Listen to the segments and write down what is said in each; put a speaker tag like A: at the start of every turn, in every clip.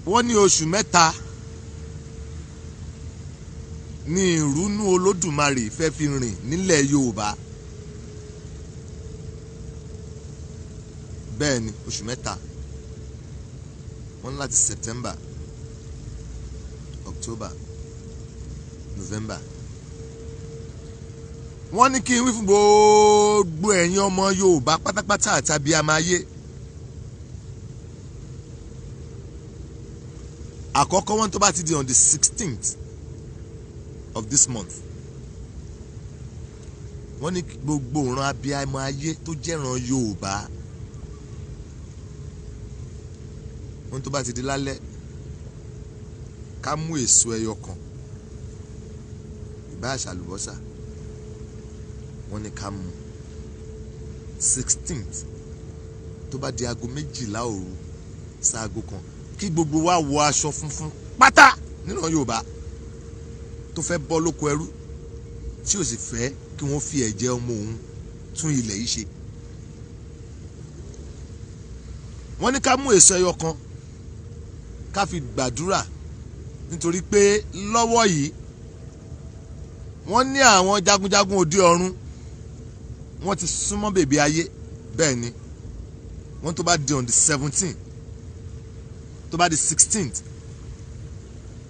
A: wọ́n ní oṣù mẹ́ta ní ìrúnú Olódùmarè fẹ́ fi rìn nílẹ̀ Yorùbá. bẹ́ẹ̀ ni oṣù mẹ́ta, wọ́n ní láti September, October, November. wọ́n ní kí n wí fún gbogbo ẹ̀yin ọmọ Yorùbá pátápátá àtàbí amáyé. àkọ́kọ́ wọn tó bá ti di on the 16th of this month, wọ́n ní gbogbo ìran abiyamọ ayé tó jẹ́ran Yorùbá, wọ́n tó bá ti di lálẹ́ ká mú èso ẹyọ kan, ìbá àṣàlùbọ́sà, wọ́n ní ká mú 16th tó bá di aago 12 òru sáago kan, kí gbogbo wa wọ aṣọ funfun pátá nínú Yorùbá tó fẹ́ bọ́ lóko ẹrú tí ò sì fẹ́ kí wọ́n fi ẹ̀jẹ̀ ọmọ òun tún ilẹ̀ yìí ṣe. wọ́n ní ká mú èso ẹyọ kan ká fi gbàdúrà, nítorí pé lọ́wọ́ yìí wọ́n ní àwọn jagunjagun òde ọ̀run wọ́n ti súnmọ́ bèbè ayé. bẹ́ẹ̀ ni wọ́n tó bá di on the 17th tó bá di 16th,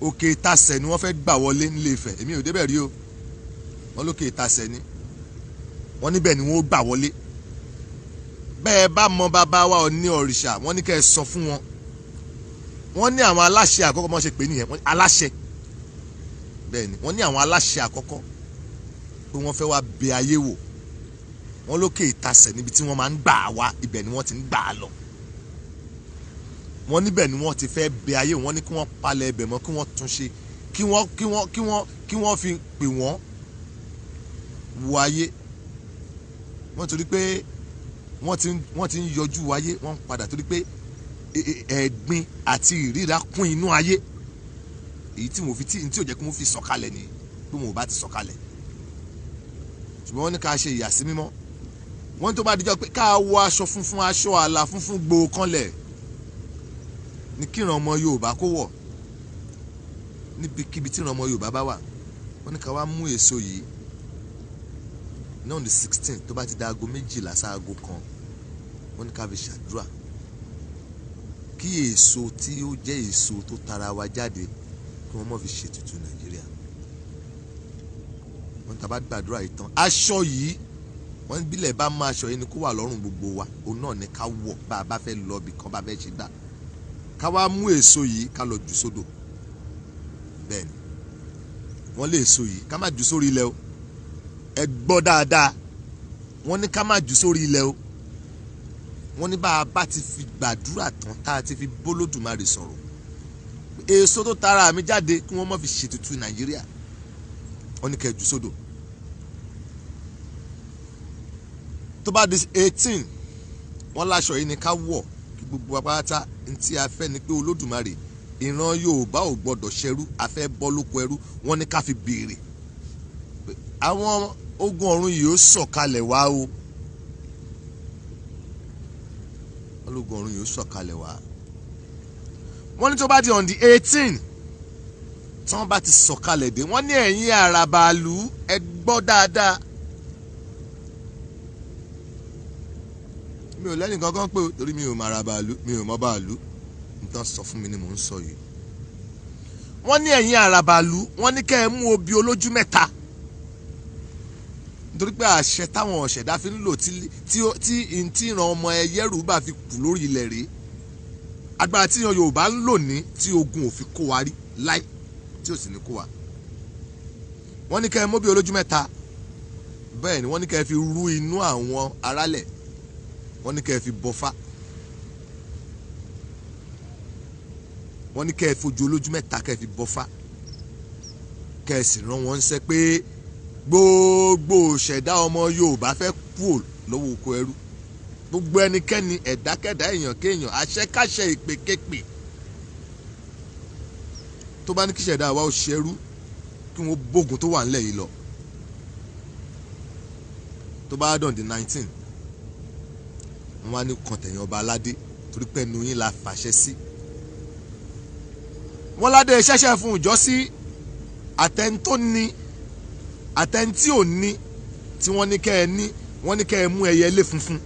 A: òkè ìtasẹ̀ ni wọ́n fẹ́ gbà wọlé nílé Ifẹ̀. èmi ò débẹ̀ rí o, wọ́n lókè ìtasẹ̀ ni wọ́n níbẹ̀ ni wọ́n gbà wọlé. bẹ́ẹ̀ bá mọ bàbá wa Ọọ̀ni òrìṣà, wọ́n ní kẹ́ ẹ sọ fún wọn. wọ́n ní àwọn aláṣẹ àkọ́kọ́, wọ́n ṣe pé nìyẹn, wọ́n ní aláṣẹ. bẹ́ẹ̀ ni wọ́n ní àwọn aláṣẹ àkọ́kọ́ pé wọ́n fẹ́ wá bẹ ayé wò. wọ́n lókè ìtasẹ̀ níbi tí wọ́n máa ń gbà wá, ibẹ̀ ni wọ́n ti ń gbà á lọ. wọ́n níbẹ̀ ni wọ́n ti fẹ́ bẹ ayé, wọ́n ní kí wọ́n palẹ̀ ẹbẹ̀ mọ́, kí wọ́n tún ṣe, kí wọ́n fi pè wọ́n wo ayé. wọ́n torí pé wọ́n ti ń yọjú ayé, wọ́n ń padà torí pé ẹ̀gbin àti ìríra kún inú ayé. èyí tí mo fi tí ò jẹ́ kí mo fi sọ̀kalẹ̀ ni pé mo bá ti sọ̀kalẹ̀. ṣùgbọ́n wọ́n ní ká ṣe ìyàsí mímọ́. wọ́n tó bá dijọ́ pé ká wọ aṣọ funfun, aṣọ àlà funfun gbòó kanlẹ̀ ní kíran ọmọ Yorùbá kó wọ̀ níbikíbi tí ìran ọmọ Yorùbá bá wà. wọ́n ní ká wá mú èso yìí náà ní 16 tó bá ti da aago 12 sáago kan, wọ́n ní ká fi ṣàdúrà kí èso tí ó jẹ́ èso tó tara wa jáde kí wọ́n mọ̀ fi ṣètùtù Nàìjíríà. wọ́n tá bá gbàdúrà yìí tán, aṣọ yìí wọ́n bílẹ̀ bá mú aṣọ yìí ni kó wà lọ́rùn gbogbo wa, òun náà ní ká wọ̀ bá a bá fẹ́ lọ ibì kan bá fẹ́ ṣe gbà. ká wá mú èso yìí ká lọ jù sódò. bẹ́ẹ̀ ni wọ́n lé èso yìí ká má jù sórí ilẹ̀ o. ẹ gbọ́ dáadáa, wọ́n ní ká má jù sórí ilẹ̀ o. wọ́n ní bá a bá ti fi gbàdúrà tán, tá a ti fi bólódùmarè sọ̀rọ̀, èso tó tara mi jáde kí wọ́n má fi ṣètùtù Nàìjíríà, wọ́n ní ká jù sódò. tó bá di 18, wọ́n láṣọ yìí ni ká wọ̀ kí gbogbo apáta ntí a fẹ́ ni pé Olódùmarè ìran Yorùbá ò gbọdọ̀ ṣẹrú, a fẹ́ bọ́ lóko ẹrú. wọ́n ní ká fi béèrè àwọn ogun ọ̀run yìí ó sọ̀kalẹ̀ wá o. ológun ọ̀run yìí ó sọ̀kalẹ̀ wá. wọ́n ní tó bá di on the 18 tí wọ́n bá ti sọ̀kalẹ̀ dé, wọ́n ní ẹ̀yin àràbàlù ẹ gbọ́ dáadáa. mi ò lẹ́nu kankan pé torí mi ò mọ àràbàlù, mi ò mọ bàálù, nǹkan sọ fún mi ni mò ń sọ yìí. wọ́n ní ẹ̀yin àràbàlù, wọ́n ní kẹ́ ẹ mú obì olójú mẹ́ta, nítorí pé àṣẹ táwọn ọ̀ṣẹ̀dá fi ń lò tí ìran ọmọ ẹyẹrù bá fi kù lórí ilẹ̀ rèé. agbára tí ìran Yorùbá ń lò ní tí ogun ò fi kó wa rí láì, tí ò sì ní kó wa. wọ́n ní kẹ́ ẹ mú obì olójú mẹ́ta. bẹ́ẹ̀ ni wọ́n ní kẹ́ ẹ fi rú inú àwọn arálẹ̀, wọ́n ní kẹ́ ẹ fi bọ́fá, wọ́n ní kẹ́ ẹ fojú olójú mẹ́ta kẹ́ ẹ fi bọ́fá, kẹ́ ẹ sì rán wọn ṣẹ́ pé gbogbo ṣẹ̀dá ọmọ Yorùbá fẹ́ kú lọ́wọ́ oko ẹrú. gbogbo ẹnikẹ́ni, ẹ̀dákẹ́dá, èèyàn kéèyàn, àṣẹkáṣẹ, ìpèképè tó bá ní kí ṣẹ̀dá wa ó ṣẹrú, kí wọ́n bógun tó wà ńlẹ̀ yìí lọ. tó bá dàn di 19, wọ́n wá ní kọ̀ǹtẹ̀yìn ọba aládé, torí pé ẹnu yín la fàṣẹ sí. wọ́n ládé ṣẹ́ṣẹ́ fún ìjọ́sí àtẹ̀ntó ní àtẹ̀ntí ò ní tí wọ́n ní kẹ́ ẹ ní wọ́n ní kẹ́ ẹ mú ẹyẹ ilé funfun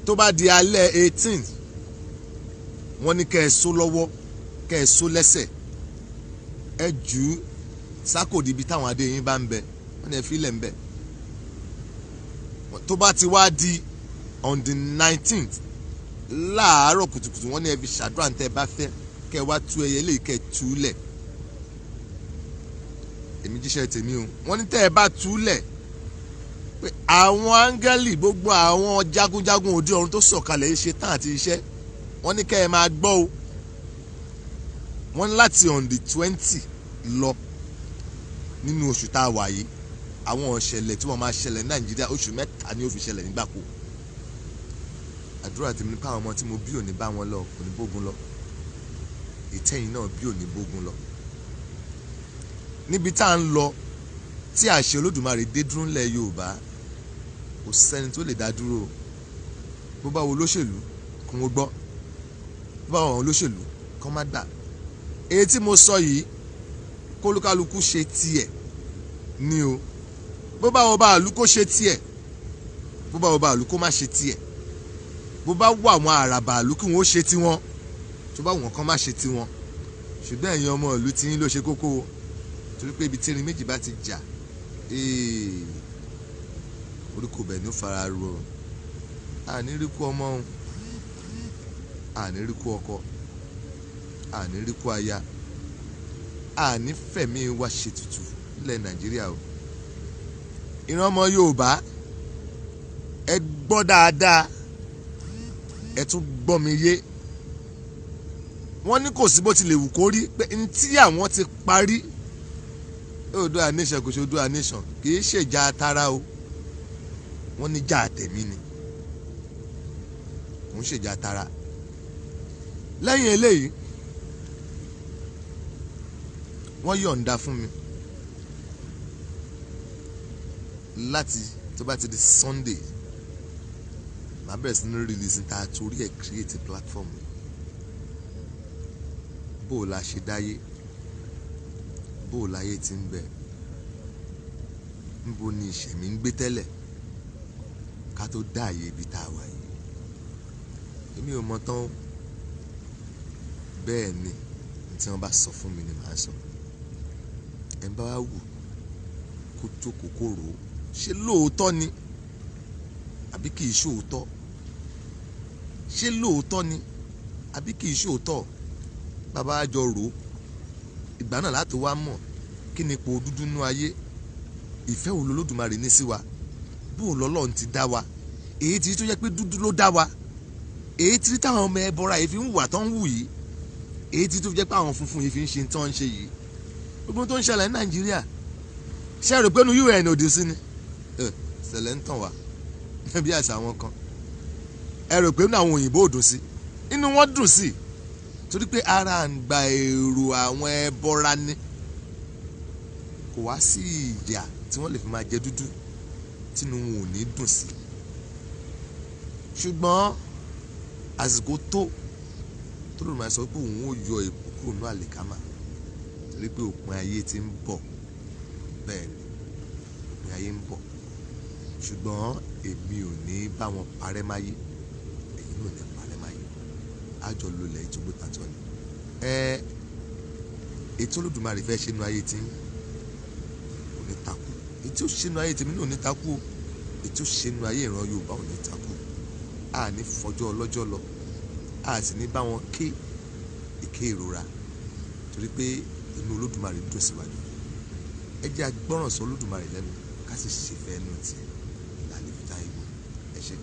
A: tó bá di alẹ́ 18 wọ́n ní kẹ́ ẹ so lọ́wọ́ kẹ́ ẹ so lẹ́sẹ̀ ẹ jù ú sákòdì ibi táwọn adé yín bá ń bẹ wọ́n ní ẹ fi lẹ̀ ń bẹ tó bá ti wá di on the 19th láàárọ̀ kùtùkùtù wọ́n ní ẹ fi ṣàdúrà tẹ́ ẹ bá fẹ́ kẹ́ ẹ wá tú ẹyẹ lè kẹ́ ẹ tú lẹ̀ èmi jíṣẹ́ tèmi o wọ́n ní tẹ́ ẹ bá tú lẹ̀ pé àwọn áńgẹ́lì gbogbo àwọn jagunjagun òde ọ̀run tó sọ̀kalẹ̀ ṣe tán àti iṣẹ́ wọ́n ní kẹ́ ẹ máa gbọ́ o wọ́n ní láti on the 20 lọ nínú oṣù tá a wà yìí àwọn ìṣẹ̀lẹ̀ tí wọ́n máa ṣẹlẹ̀ ní Nàìjíríà oṣù mẹ́ta ni ó fi ṣẹlẹ̀ nígbàkú àdúrà tèmi ní káwọn ọmọ tí mo bí òní bá wọn lọ kò ní bógun lọ ìtẹ́yìn náà bí òní bógun lọ níbi tá à ń lọ tí àṣẹ Olódùmarè dé dúró ńlẹ̀ Yorùbá kò sẹ́ni tó lè dá dúró bó bá wo olóṣèlú kó wọ́n gbọ́ bó bá wọn olóṣèlú kó má gbà èyí tí mo sọ yìí kólúkálukú ṣe tiẹ̀ ni o bó bá wọn bá àlú kó ṣe tiẹ̀ bó bá wọn bá àlú kó má ṣe tiẹ̀ bó bá wà àwọn àràbà àlú kí wọ́n ó ṣe tiwọn tó bá wọn kàn má ṣe tiwọn ṣùgbọ́n ẹ̀yin ọmọ ìlú tí yín ló ṣe kókó o torí pé ibi tí erin méjì bá ti jà orúkọ bẹ̀ ní ó fara ro àníríkú ọmọ òun àníríkú ọkọ àníríkú aya ànífẹ̀mí wa ṣètùtù nílẹ̀ Nàìjíríà o ìran ọmọ Yorùbá ẹ gbọ́ dáadáa ẹ tún gbọ́ mi yé wọ́n ní kò sí bó ti lè wù kó rí pé ntí àwọn ti parí Oòduà nation kò ṣe Oòduà nation kì í ṣèjà tara o wọ́n ní jà tẹ̀mí ni kò ń ṣèjà tara lẹ́yìn eléyìí wọ́n yọ̀ǹda fún mi láti tó bá ti di Sunday màá bẹ̀rẹ̀ sí ní release ta torí ẹ̀ create platform bó o la ṣe dáyé bó o láyé ti ń bẹ níbo ni ìṣẹ̀mí ń gbé tẹ́lẹ̀ ká tó dá àyè ibi tá a wà yìí èmi ò mọ̀ tán bẹ́ẹ̀ ni tí wọ́n bá sọ fún mi ni màá sọ ẹ̀ ń bá wá wù kó jókòó kó rò ó ṣé lóòótọ́ ni àbí kì í ṣòótọ́ ṣé lóòótọ́ ni àbí kì í ṣòótọ́ bàbá àjọ rò ó ìgbà náà láti wá mọ̀ kí ni ipò dúdú nú ayé ìfẹ́ wo l'Olódùmarè ní sí wa bó l'Ọlọ́run ti dá wa èyí tí tó jẹ́ pé dúdú ló dá wa èyí tí táwọn ọmọ ẹbọra yìí fi ń wà tó ń wù yìí èyí tí tó jẹ́ pé àwọn funfun yìí fi ń ṣe tó ń ṣe yìí gbogbo tó ń ṣẹlẹ̀ ní Nàìjíríà ṣe rò pé nu UN òdì sí ni ṣẹlẹ̀ ń tàn wá bí àṣà àwọn kan ẹ rò pé nu àwọn òyìnbó ò dùn sí inú wọn dùn sí torí pé ara ń gba èrò àwọn ẹbọra ni kò wá sí ìyà tí wọ́n lè fi máa jẹ dúdú tínú wọn ò ní dùn sí ṣùgbọ́n àsìkò tó lóun máa sọ pé òun ò yọ èpò kúrò ní àlìkámà torí pé òpin ayé ti ń bọ̀ bẹ́ẹ̀ ni òpin ayé ń bọ̀ ṣùgbọ́n èmi ò ní bá wọn parẹ́ máyé èyí náà ní parẹ́ máyé àjọ lulẹ̀ ìtúgbò tàjọ ni ètò Olódùmarè fẹ́ ṣe nu ayé tí ò ní takú ètò ṣe nu ayé tèmi náà ò ní takú ètò ṣe nu ayé ìran Yorùbá ò ní takú a ní fọjọ́ ọlọ́jọ́ lọ a sì ní bá wọn ké ìké ìrora torí pé inú Olódùmarè dùn síwájú ẹ jẹ́ agbọ́ràn sọ Olódùmarè lẹ́nu ká sì ṣèfẹ́ ẹnu tiẹ̀ ìlànà ìfìdá ìwò ẹ ṣé.